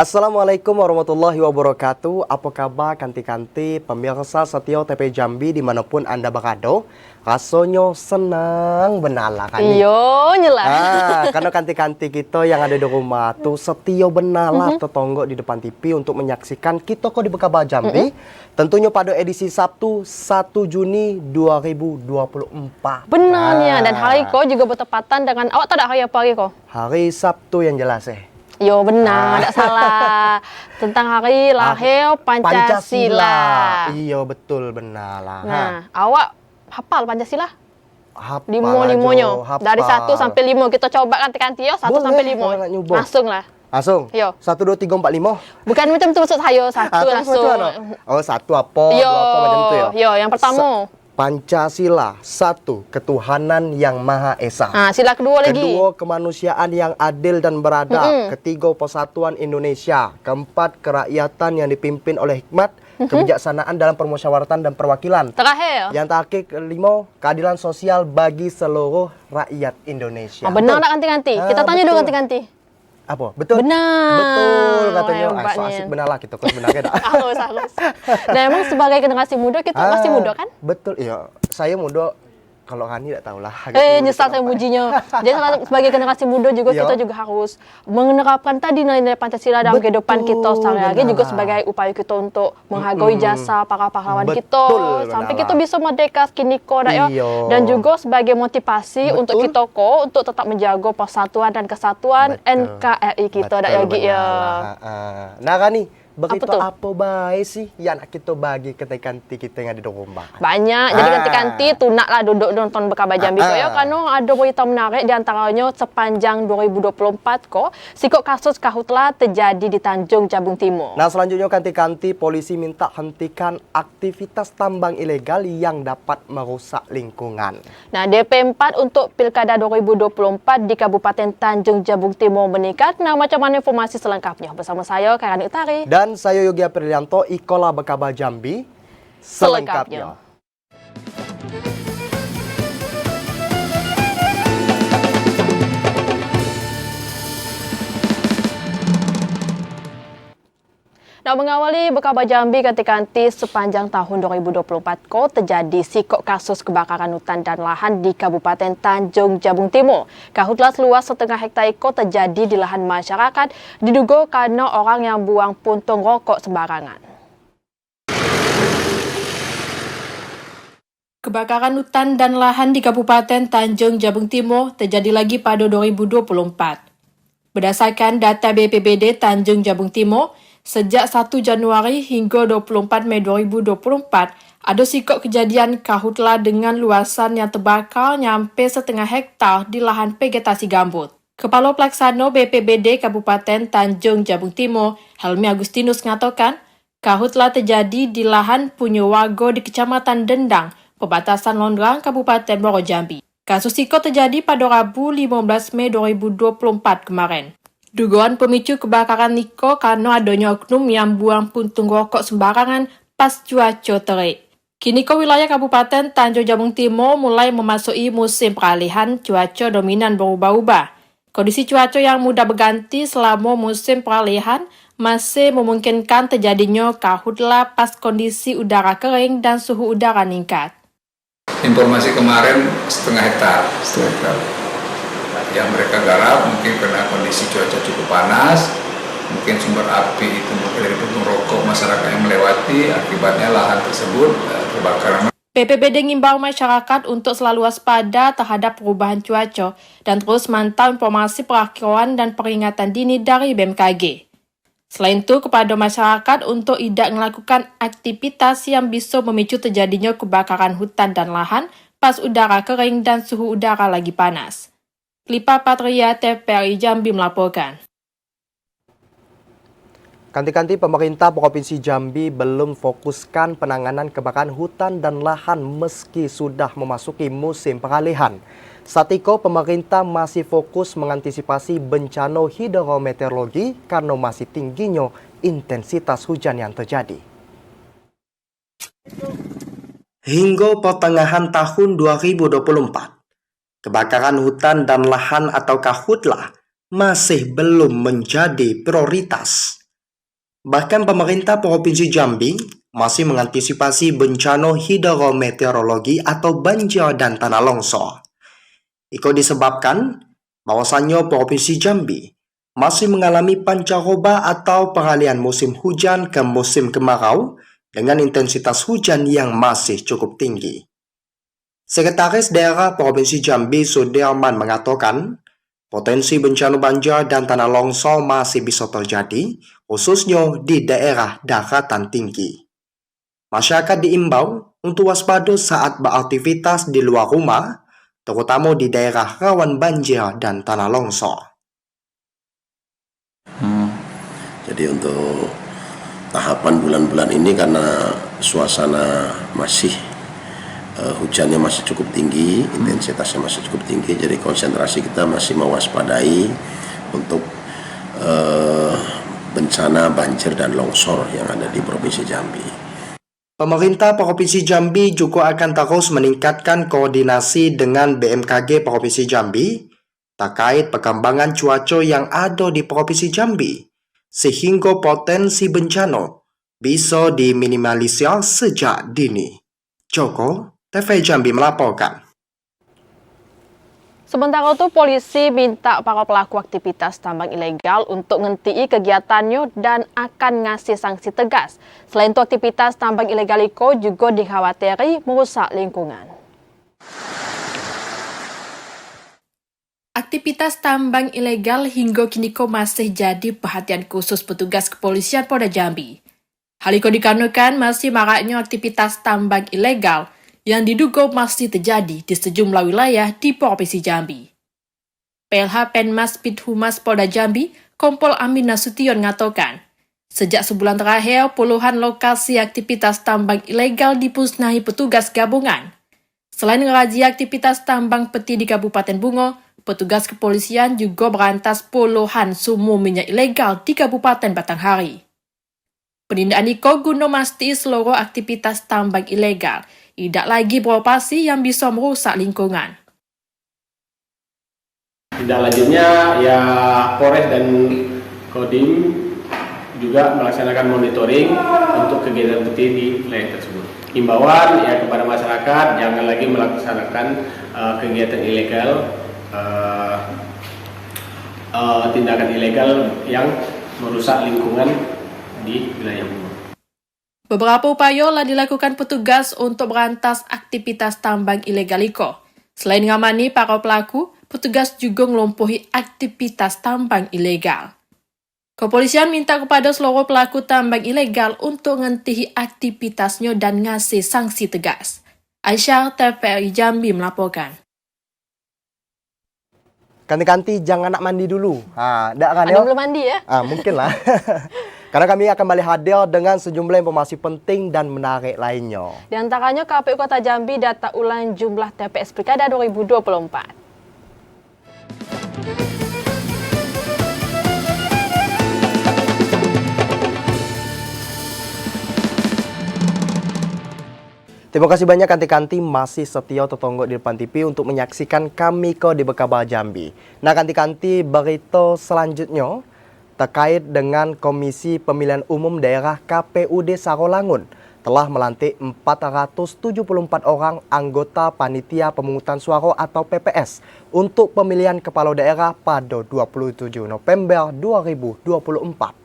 Assalamualaikum warahmatullahi wabarakatuh. Apa kabar kanti-kanti pemirsa setia TP Jambi dimanapun Anda berada? Rasanya senang benala kan? Iyo nyela. Karena kanti-kanti kita yang ada di rumah tuh setia benala tetangga di depan TV untuk menyaksikan kita kok di Bekaba Jambi. Tentunya pada edisi Sabtu 1 Juni 2024. Benarnya, dan hari kok juga bertepatan dengan awak tahu tak hari apa hari kok? Hari Sabtu yang jelas Yo benar, tak salah. Tentang hari lahir Pancasila. Iya betul benar lah. Nah, awak hafal Pancasila? Hafal Limo-limonya. aja, Dari hafal. 1 sampai 5 kita coba kanti-kanti yo 1 Boleh, sampai kalau 5. nak nyoba. Langsung lah. Langsung? Yo. 1, 2, 3, 4, 5. Bukan macam tu maksud saya, satu langsung. Oh, satu apa, Yo, dua apa macam tu ya. yo, yang pertama. Pancasila, 1. Ketuhanan yang Maha Esa. Sila kedua lagi. Kedua, kemanusiaan yang adil dan beradab. Ketiga, persatuan Indonesia. Keempat, kerakyatan yang dipimpin oleh hikmat, kebijaksanaan dalam permusyawaratan dan perwakilan. Terakhir. Yang terakhir, kelima, keadilan sosial bagi seluruh rakyat Indonesia. Benar tak ganti-ganti? Kita tanya dulu ganti-ganti. Apa? Betul? Benar. Betul katanya. So Hebatnya. asik benar lah kita sebenarnya dah. Halus. Nah, emang sebagai generasi muda kita masih muda kan? Betul. Iya, saya muda. Kalau Hani tak tahulah. Nyesal saya mujinya. Jadi sebagai generasi muda juga kita juga harus menerapkan tadi nilai-nilai Pancasila dalam kehidupan kita sehari-hari, juga sebagai upaya kita untuk menghargai jasa para pahlawan kita sampai kita bisa merdeka kini kok ya. Dan juga sebagai motivasi untuk kita kok untuk tetap menjaga persatuan dan kesatuan NKRI kita dak ya. Nah Rani, berita apa baik sih yang nak kita bagi kanti kita yang ada di rumah? Banyak. Jadi kanti-kanti tunaklah duduk nonton Bekaba Jambi kok ya, karena ada berita menarik di antaranya sepanjang 2024 kok sikok kasus karhutla terjadi di Tanjung Jabung Timur. Nah, selanjutnya kanti-kanti polisi minta hentikan aktivitas tambang ilegal yang dapat merusak lingkungan. Nah, DP 4 untuk Pilkada 2024 di Kabupaten Tanjung Jabung Timur meningkat. Nah, macam mana informasi selengkapnya bersama saya Karani Utari. Dan saya Yogi Aprilianto, Ikola Bekaba Jambi, selengkapnya. Nah, mengawali Bekaba Jambi kanti-kanti sepanjang tahun 2024 kok terjadi sikok kasus kebakaran hutan dan lahan di Kabupaten Tanjung Jabung Timur. Karhutla seluas 1,5 hektar kok terjadi di lahan masyarakat, diduga karena orang yang buang puntung rokok sembarangan. Kebakaran hutan dan lahan di Kabupaten Tanjung Jabung Timur terjadi lagi pada 2024. Berdasarkan data BPBD Tanjung Jabung Timur, sejak 1 Januari hingga 24 Mei 2024, ada sikok kejadian karhutla dengan luasan yang terbakar nyampe 1,5 hektar di lahan vegetasi gambut. Kepala Pelaksana BPBD Kabupaten Tanjung Jabung Timur, Helmi Agustinus mengatakan, karhutla terjadi di lahan punya warga di Kecamatan Dendang, perbatasan Londrang, Kabupaten Muaro Jambi. Kasus sikok terjadi pada Rabu 15 Mei 2024 kemarin. Dugaan pemicu kebakaran niko karena adanya oknum yang buang puntung rokok sembarangan pas cuaca terik. Kini wilayah Kabupaten Tanjung Jabung Timur mulai memasuki musim peralihan, cuaca dominan berubah-ubah. Kondisi cuaca yang mudah berganti selama musim peralihan masih memungkinkan terjadinya karhutla pas kondisi udara kering dan suhu udara meningkat. Informasi kemarin 1,5 hektar. Yang mereka garap mungkin karena kondisi cuaca cukup panas, mungkin sumber api itu mungkin dari puntung rokok masyarakat yang melewati, akibatnya lahan tersebut terbakar. BPBD ngimbau masyarakat untuk selalu waspada terhadap perubahan cuaca dan terus mantau informasi perakiran dan peringatan dini dari BMKG. Selain itu, kepada masyarakat untuk tidak melakukan aktivitas yang bisa memicu terjadinya kebakaran hutan dan lahan pas udara kering dan suhu udara lagi panas. Lipa Patria, TVRI Jambi melaporkan. Kanti-kanti pemerintah Provinsi Jambi belum fokuskan penanganan kebakaran hutan dan lahan meski sudah memasuki musim peralihan. Satiko pemerintah masih fokus mengantisipasi bencana hidrometeorologi karena masih tingginya intensitas hujan yang terjadi. Hingga pertengahan tahun 2024, kebakaran hutan dan lahan atau karhutla masih belum menjadi prioritas. Bahkan pemerintah Provinsi Jambi masih mengantisipasi bencana hidrometeorologi atau banjir dan tanah longsor. Itu disebabkan bahwasannya Provinsi Jambi masih mengalami pancaroba atau peralihan musim hujan ke musim kemarau dengan intensitas hujan yang masih cukup tinggi. Sekretaris Daerah Provinsi Jambi Sudirman mengatakan, potensi bencana banjir dan tanah longsor masih bisa terjadi, khususnya di daerah daratan tinggi. Masyarakat diimbau untuk waspada saat beraktivitas di luar rumah, terutama di daerah rawan banjir dan tanah longsor. Jadi untuk tahapan bulan-bulan ini karena suasana masih hujannya masih cukup tinggi, intensitasnya masih cukup tinggi, jadi konsentrasi kita masih mewaspadai untuk bencana banjir dan longsor yang ada di Provinsi Jambi. Pemerintah Provinsi Jambi juga akan terus meningkatkan koordinasi dengan BMKG Provinsi Jambi terkait perkembangan cuaca yang ada di Provinsi Jambi, sehingga potensi bencana bisa diminimalisir sejak dini. Joko, TV Jambi melaporkan. Sementara itu, polisi minta para pelaku aktivitas tambang ilegal untuk ngenti'i kegiatannya dan akan ngasih sanksi tegas. Selain itu, aktivitas tambang ilegal itu juga dikhawatiri merusak lingkungan. Aktivitas tambang ilegal hingga kini masih jadi perhatian khusus petugas kepolisian Polda Jambi. Hal itu dikarenakan masih maraknya aktivitas tambang ilegal yang diduga masih terjadi di sejumlah wilayah di Provinsi Jambi. PLH Penmas Pithumas Polda Jambi, Kompol Amin Nasution mengatakan, sejak sebulan terakhir puluhan lokasi aktivitas tambang ilegal dimusnahi petugas gabungan. Selain merazia aktivitas tambang peti di Kabupaten Bungo, petugas kepolisian juga berantas puluhan sumur minyak ilegal di Kabupaten Batanghari. Penindakan itu guna memastikan seluruh aktivitas tambang ilegal tidak lagi beroperasi yang bisa merusak lingkungan. Tindak lanjutnya ya Polres dan Kodim juga melaksanakan monitoring untuk kegiatan peti di wilayah tersebut. Himbauan ya kepada masyarakat jangan lagi melaksanakan kegiatan ilegal, tindakan ilegal yang merusak lingkungan di wilayah Bungo. Beberapa upaya telah dilakukan petugas untuk berantas aktivitas tambang ilegal itu. Selain mengamani para pelaku, petugas juga melumpuhi aktivitas tambang ilegal. Kepolisian minta kepada seluruh pelaku tambang ilegal untuk menghentikan aktivitasnya dan ngasih sanksi tegas. Aisyah, TVRI Jambi melaporkan. Kanti-kanti jangan nak mandi dulu. Dak kan Ada belum mandi ya? Mungkin lah. Karena kami akan kembali hadir dengan sejumlah informasi penting dan menarik lainnya. Di antaranya KPU Kota Jambi data ulang jumlah TPS Pilkada 2024. Terima kasih banyak kanti-kanti masih setia tertonggok di depan TV untuk menyaksikan kami di Bekabal Jambi. Nah kanti-kanti berita selanjutnya terkait dengan Komisi Pemilihan Umum Daerah KPUD Sarolangun telah melantik 474 orang anggota Panitia Pemungutan Suara atau PPS untuk pemilihan kepala daerah pada 27 November 2024.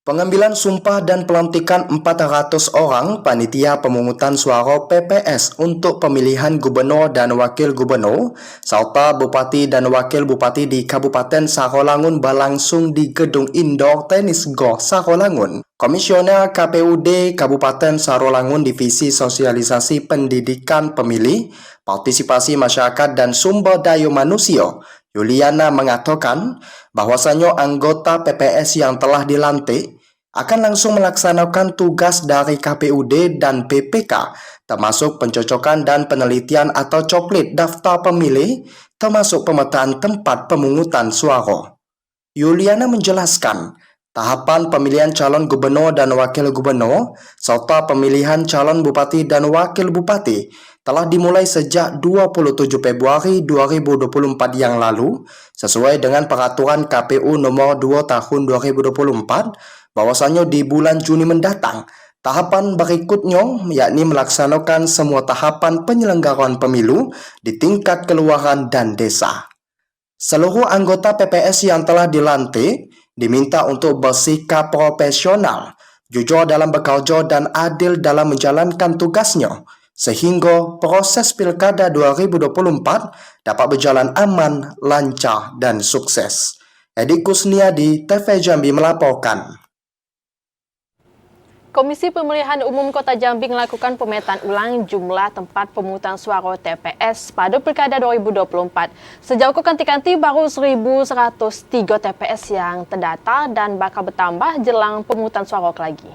Pengambilan sumpah dan pelantikan 400 orang panitia pemungutan suara PPS untuk pemilihan gubernur dan wakil gubernur serta bupati dan wakil bupati di Kabupaten Sarolangun berlangsung di Gedung Indoor Tenis Gor Sarolangun. Komisioner KPUD Kabupaten Sarolangun Divisi Sosialisasi Pendidikan Pemilih, Partisipasi Masyarakat dan Sumber Daya Manusia, Yuliana mengatakan bahwasannya anggota PPS yang telah dilantik akan langsung melaksanakan tugas dari KPUD dan PPK, termasuk pencocokan dan penelitian atau coklit daftar pemilih, termasuk pemetaan tempat pemungutan suara. Yuliana menjelaskan, tahapan pemilihan calon gubernur dan wakil gubernur, serta pemilihan calon bupati dan wakil bupati telah dimulai sejak 27 Februari 2024 yang lalu sesuai dengan peraturan KPU nomor 2 tahun 2024 bahwasanya di bulan Juni mendatang tahapan berikutnya yakni melaksanakan semua tahapan penyelenggaraan pemilu di tingkat kelurahan dan desa. Seluruh anggota PPS yang telah dilantik diminta untuk bersikap profesional, jujur dalam bekerja dan adil dalam menjalankan tugasnya sehingga proses Pilkada 2024 dapat berjalan aman, lancar, dan sukses. Edi Kusniadi, TV Jambi melaporkan. Komisi Pemilihan Umum Kota Jambi melakukan pemetaan ulang jumlah tempat pemungutan suara TPS pada Pilkada 2024. Sejauh kanti-kanti baru 1.103 TPS yang terdata dan bakal bertambah jelang pemungutan suara lagi.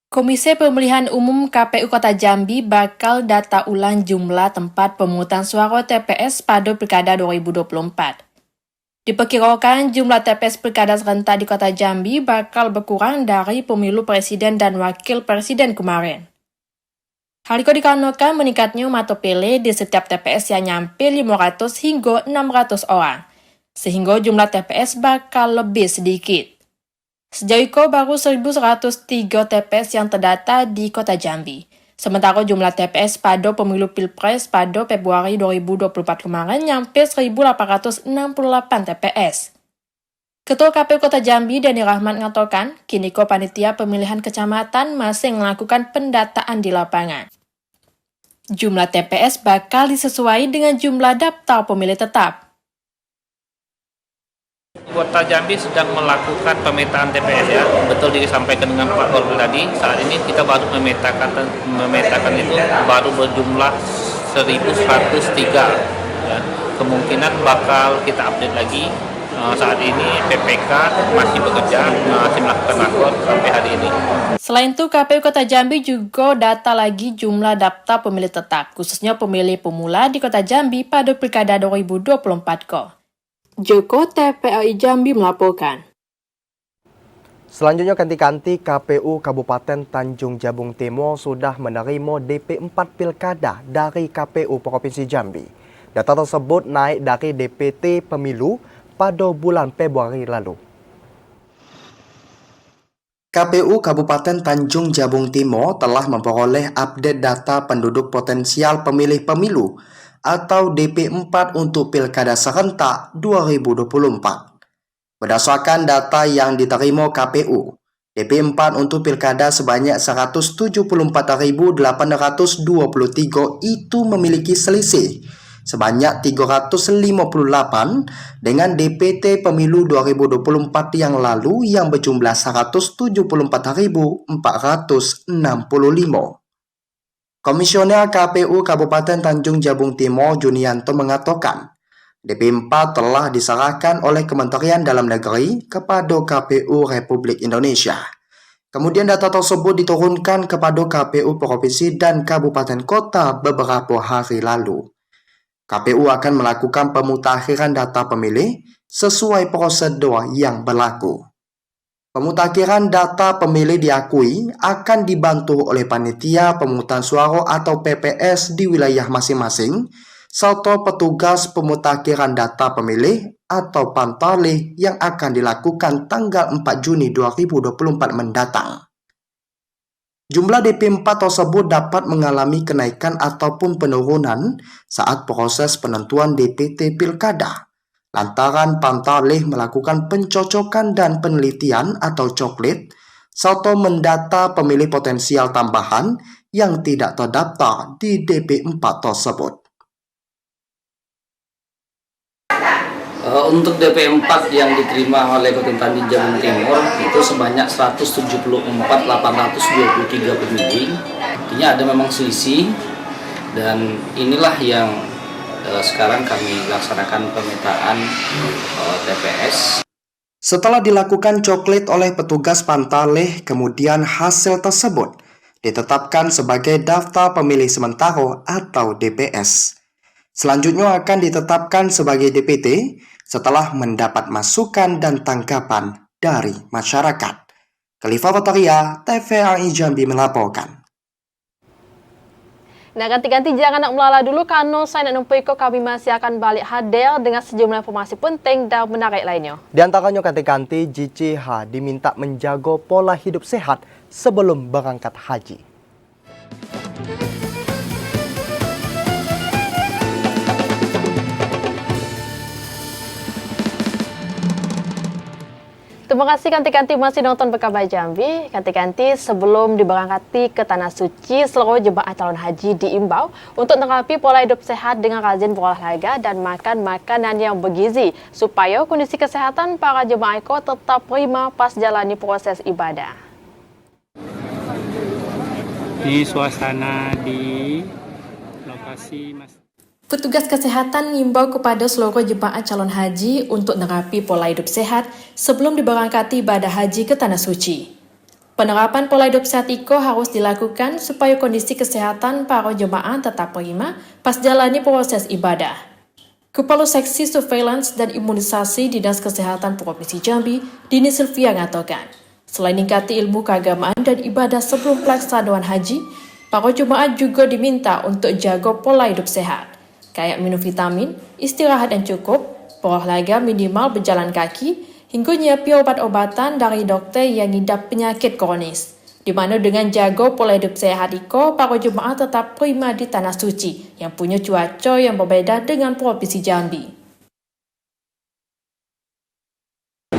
Komisi Pemilihan Umum KPU Kota Jambi bakal data ulang jumlah tempat pemungutan suara TPS pada Pilkada 2024. Diperkirakan jumlah TPS Pilkada serentak di Kota Jambi bakal berkurang dari pemilu presiden dan wakil presiden kemarin. Hal itu dikarenakan meningkatnya mata pilih di setiap TPS yang nyampe 500 hingga 600 orang, sehingga jumlah TPS bakal lebih sedikit. Sejauh itu baru 1.103 TPS yang terdata di Kota Jambi. Sementara jumlah TPS pada pemilu Pilpres pada Februari 2024 kemarin nyampe 1.868 TPS. Ketua KPU Kota Jambi Dani Rahmat mengatakan, kini panitia pemilihan kecamatan masih melakukan pendataan di lapangan. Jumlah TPS bakal disesuaikan dengan jumlah daftar pemilih tetap. Kota Jambi sedang melakukan pemetaan TPS ya, betul disampaikan dengan Pak Korwil tadi. Saat ini kita baru memetakan itu baru berjumlah 1.103 ya. Kemungkinan bakal kita update lagi. Saat ini PPK masih bekerja, masih melakukan rakor sampai hari ini. Selain itu, KPU Kota Jambi juga data lagi jumlah daftar pemilih tetap, khususnya pemilih pemula di Kota Jambi pada Pilkada 2024 Joko TPI Jambi melaporkan. Selanjutnya kanti-kanti KPU Kabupaten Tanjung Jabung Timur sudah menerima DP4 Pilkada dari KPU Provinsi Jambi. Data tersebut naik dari DPT Pemilu pada bulan Februari lalu. KPU Kabupaten Tanjung Jabung Timur telah memperoleh update data penduduk potensial pemilih pemilu atau DP4 untuk Pilkada serentak 2024. Berdasarkan data yang diterima KPU, DP4 untuk Pilkada sebanyak 174.823 itu memiliki selisih sebanyak 358 dengan DPT Pemilu 2024 yang lalu yang berjumlah 174.465. Komisioner KPU Kabupaten Tanjung Jabung Timur Junianto mengatakan, DP4 telah diserahkan oleh Kementerian Dalam Negeri kepada KPU Republik Indonesia. Kemudian data tersebut diturunkan kepada KPU Provinsi dan Kabupaten Kota beberapa hari lalu. KPU akan melakukan pemutakhiran data pemilih sesuai prosedur yang berlaku. Pemutakhiran data pemilih diakui akan dibantu oleh panitia pemungutan suara atau PPS di wilayah masing-masing, serta petugas pemutakhiran data pemilih atau pantarlih yang akan dilakukan tanggal 4 Juni 2024 mendatang. Jumlah DP4 tersebut dapat mengalami kenaikan ataupun penurunan saat proses penentuan DPT Pilkada. Lantaran pantarlih melakukan pencocokan dan penelitian atau coklit, serta mendata pemilih potensial tambahan yang tidak terdaftar di DP4 tersebut. Untuk DP4 yang diterima oleh Kota Tanjung Jabung Timur itu sebanyak 174.823 pemilih. Artinya ada memang selisih, dan inilah yang sekarang kami laksanakan pemetaan TPS. Setelah dilakukan coklit oleh petugas pantarlih, kemudian hasil tersebut ditetapkan sebagai daftar pemilih sementara atau DPS. Selanjutnya akan ditetapkan sebagai DPT setelah mendapat masukan dan tanggapan dari masyarakat. Khalifa Bataria, TVRI Jambi melaporkan. Nah, ganti-ganti jangan nak melala dulu karena saya nak numpuk kami masih akan balik hadir dengan sejumlah informasi penting dan menarik lainnya. Di antaranya ganti-ganti JCH diminta menjaga pola hidup sehat sebelum berangkat haji. Terima kasih ganti-ganti masih nonton Berkabar Jambi. Ganti-ganti sebelum diberangkati ke Tanah Suci, seluruh jemaah calon haji diimbau untuk menerapkan pola hidup sehat dengan rajin berolahraga dan makan makanan yang bergizi supaya kondisi kesehatan para jemaah itu tetap prima pas jalani proses ibadah. Ini suasana di lokasi Petugas kesehatan mengimbau kepada seluruh jemaah calon haji untuk menerapi pola hidup sehat sebelum diberangkati ibadah haji ke Tanah Suci. Penerapan pola hidup sehat itu harus dilakukan supaya kondisi kesehatan para jemaah tetap prima pas jalani proses ibadah. Kepala Seksi Surveillance dan Imunisasi Dinas Kesehatan Provinsi Jambi, Dini Sylvia mengatakan, selain meningkati ilmu keagamaan dan ibadah sebelum pelaksanaan haji, para jemaah juga diminta untuk jaga pola hidup sehat, kayak minum vitamin, istirahat yang cukup, berolahraga minimal berjalan kaki, hingga nyiapi obat-obatan dari dokter yang ngidap penyakit kronis. Di mana dengan jaga pola hidup sehat itu, para jemaah tetap prima di Tanah Suci yang punya cuaca yang berbeda dengan Provinsi Jambi.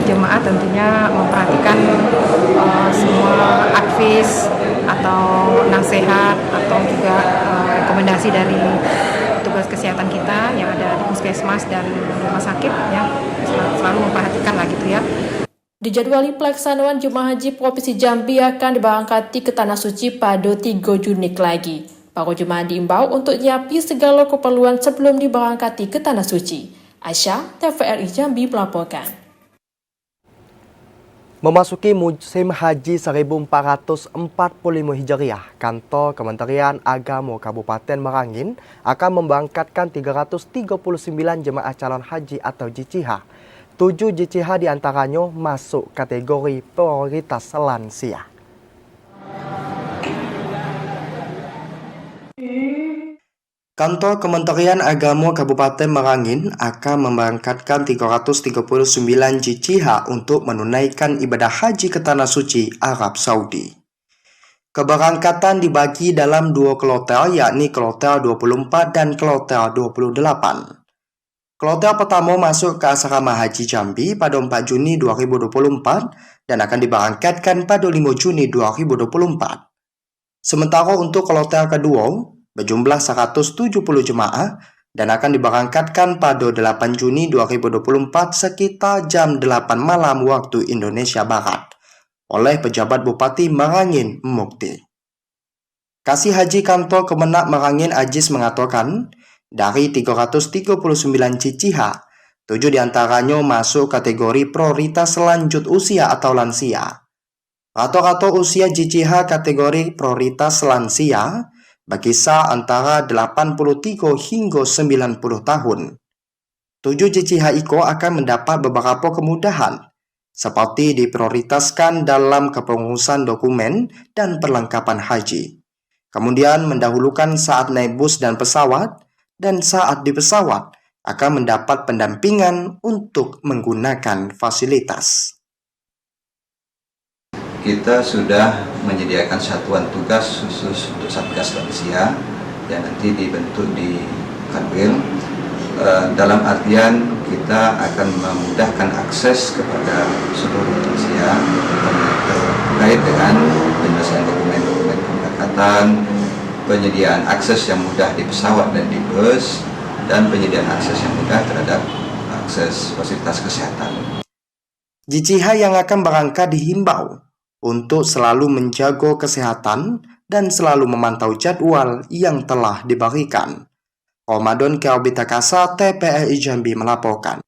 Jemaah tentunya memperhatikan semua advis atau nasihat atau juga rekomendasi dari petugas kesehatan kita yang ada di puskesmas dan rumah sakit, ya, selalu memperhatikan lah gitu ya. Dijadwali pelaksanaan Jemaah Haji Provinsi Jambi akan diberangkati ke Tanah Suci pada 3 Juni lagi. Para jemaah diimbau untuk nyiapi segala keperluan sebelum diberangkati ke Tanah Suci. Aisyah, TVRI Jambi melaporkan. Memasuki musim haji 1445 Hijriah, Kantor Kementerian Agama Kabupaten Merangin akan memberangkatkan 339 jemaah calon haji atau JCH. 7 JCH diantaranya masuk kategori prioritas lansia. Kantor Kementerian Agama Kabupaten Merangin akan memberangkatkan 339 JCH untuk menunaikan ibadah haji ke Tanah Suci, Arab Saudi. Keberangkatan dibagi dalam 2 kloter, yakni kloter 24 dan kloter 28. Kloter pertama masuk ke asrama Haji Jambi pada 4 Juni 2024 dan akan diberangkatkan pada 5 Juni 2024. Sementara untuk kloter kedua, berjumlah 170 jemaah dan akan diberangkatkan pada 8 Juni 2024 sekitar jam 8 malam waktu Indonesia Barat oleh pejabat Bupati Merangin Mukti. Kasih Haji Kantor Kemenak Merangin Ajis mengatakan, dari 339 JCH, 7 diantaranya masuk kategori prioritas lanjut usia atau lansia. Rata-rata usia JCH kategori prioritas lansia berkisar antara 83 hingga 90 tahun. 7 JCH IKO akan mendapat beberapa kemudahan, seperti diprioritaskan dalam kepengurusan dokumen dan perlengkapan haji. Kemudian mendahulukan saat naik bus dan pesawat, dan saat di pesawat akan mendapat pendampingan untuk menggunakan fasilitas. Kita sudah menyediakan satuan tugas khusus untuk Satgas Lansia yang nanti dibentuk di Kanwil. Dalam artian kita akan memudahkan akses kepada seluruh lansia terkait dengan penyelesaian dokumen-dokumen keberangkatan, penyediaan akses yang mudah di pesawat dan di bus, dan penyediaan akses yang mudah terhadap akses fasilitas kesehatan. JCH yang akan berangkat dihimbau untuk selalu menjaga kesehatan dan selalu memantau jadwal yang telah diberikan. Ramadan Kerbita Kasa, TVRI Jambi melaporkan.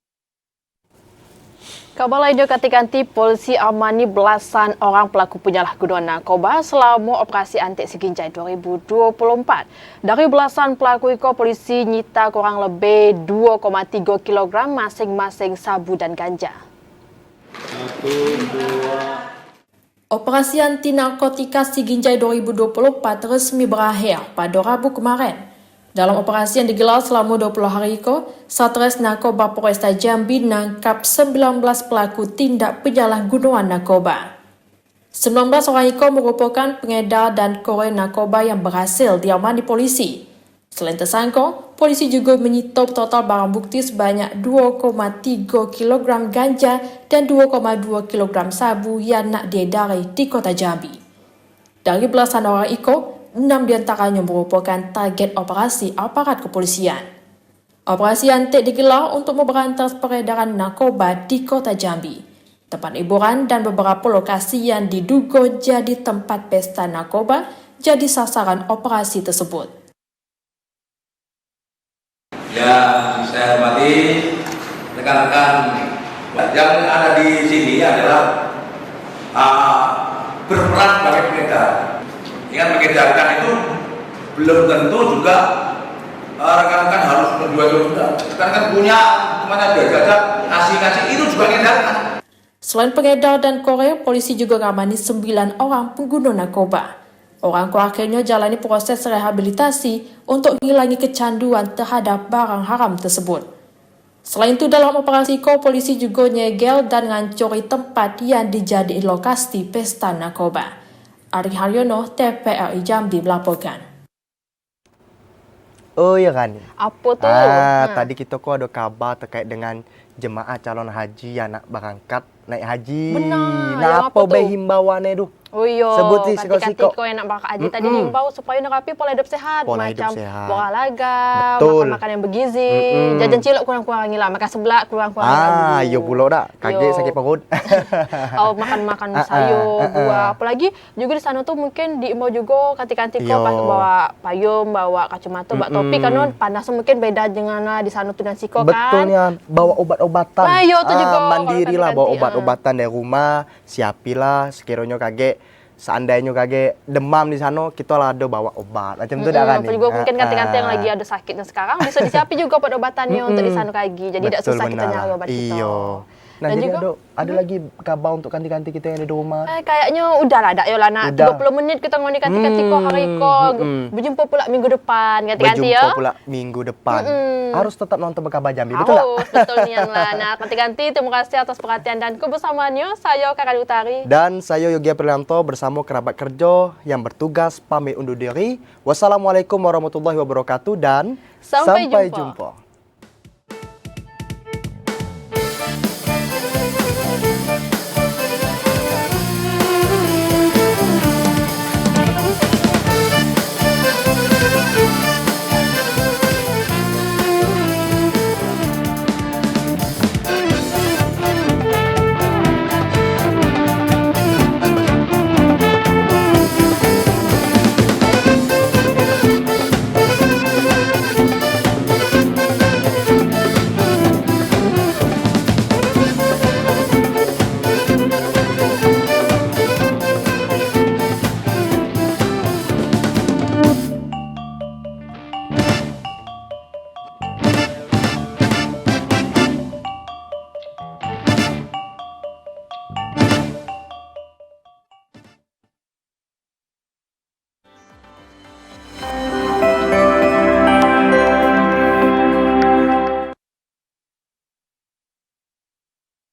Kabar lainnya ganti-ganti polisi amani belasan orang pelaku penyalahgunaan narkoba selama operasi Antek Seginjai 2024. Dari belasan pelaku itu, polisi nyita kurang lebih 2,3 kg masing-masing sabu dan ganja. Operasi anti narkotika Siginjai 2024 resmi berakhir pada Rabu kemarin. Dalam operasi yang digelar selama 20 hari itu, Satres Narkoba Polresta Jambi menangkap 19 pelaku tindak penyalahgunaan narkoba. 19 orang itu merupakan pengedar dan kurir narkoba yang berhasil diamankan polisi. Selain tersangka, polisi juga menyita total barang bukti sebanyak 2,3 kg ganja dan 2,2 kg sabu yang nak diedari di kota Jambi. Dari belasan orang itu, 6 diantaranya merupakan target operasi aparat kepolisian. Operasi anti digelar untuk memberantas peredaran narkoba di kota Jambi, tempat hiburan dan beberapa lokasi yang diduga jadi tempat pesta narkoba jadi sasaran operasi tersebut. Yang saya hormati rekan-rekan yang ada di sini adalah berperan sebagai pengedar. Ingat, mengedarkan itu belum tentu juga rekan-rekan harus menjual juga. Rekan-rekan punya kemana jajan ngasih itu juga mengedarkan. Selain pengedar dan kurir, polisi juga mengamani 9 orang pengguna narkoba. Orang itu akhirnya jalani proses rehabilitasi untuk menghilangi kecanduan terhadap barang haram tersebut. Selain itu, dalam operasi polisi juga nyegel dan ngancuri tempat yang dijadikan lokasi pesta narkoba. Ari Haryono, TVRI Jambi melaporkan. Oh ya kan? Apa tuh? Tadi kita kok ada kabar terkait dengan jemaah calon haji yang nak berangkat naik haji. Benar. Nah, yang apa tuh? himbauannya tu? Oh iya, Sebut sih kati-kati yang nak bakal haji tadi diimbau supaya nerapi pola hidup sehat, Pola hidup macam sehat. olahraga, Betul. makan yang bergizi, jajan cilok kurang-kurangi lah, makan seblak kurang-kurangi lagi. Yo pula dah, kaget Yo. sakit perut. Oh, makan sayur, buah. Apalagi juga di sana tuh mungkin diimbau juga kati-kati kau pas bawa payung, bawa kacamata, bawa topi, karena panas mungkin beda dengan di sana tuh dengan siko kan. Betulnya, bawa obat-obatan. Ayo tuh juga. Mandirilah bawa Kalau kati-kati, obat-obatan dari rumah, siapilah sekiranya kaget. Seandainya kaget demam di sana, kita lah ada bawa obat. Macam tu dah kan. Juga mungkin kati-kati yang lagi ada sakitnya sekarang bisa disiapin juga obat-obatannya untuk di sana lagi. Jadi tidak susah kita nyari obat kita. Iya. Nah, Dan jadi juga, ada lagi kabar untuk kanti-kanti kita yang ada di rumah. Kayaknya udah lah, dak yolah nak Udah. 30 menit kita ngoni kanti-kanti kok hari kok. Berjumpa pula minggu depan kanti-kanti ya. Berjumpa pula minggu depan. Harus tetap nonton Berkabar Jambi, betul tak? Harus, betul nian lah. Nah, kanti-kanti terima kasih atas perhatian dan kebersamaannya. Saya Kakak Utari. Dan saya Yogi Aprianto bersama kerabat kerja yang bertugas pamit undur diri. Wassalamualaikum warahmatullahi wabarakatuh dan Sampai jumpa.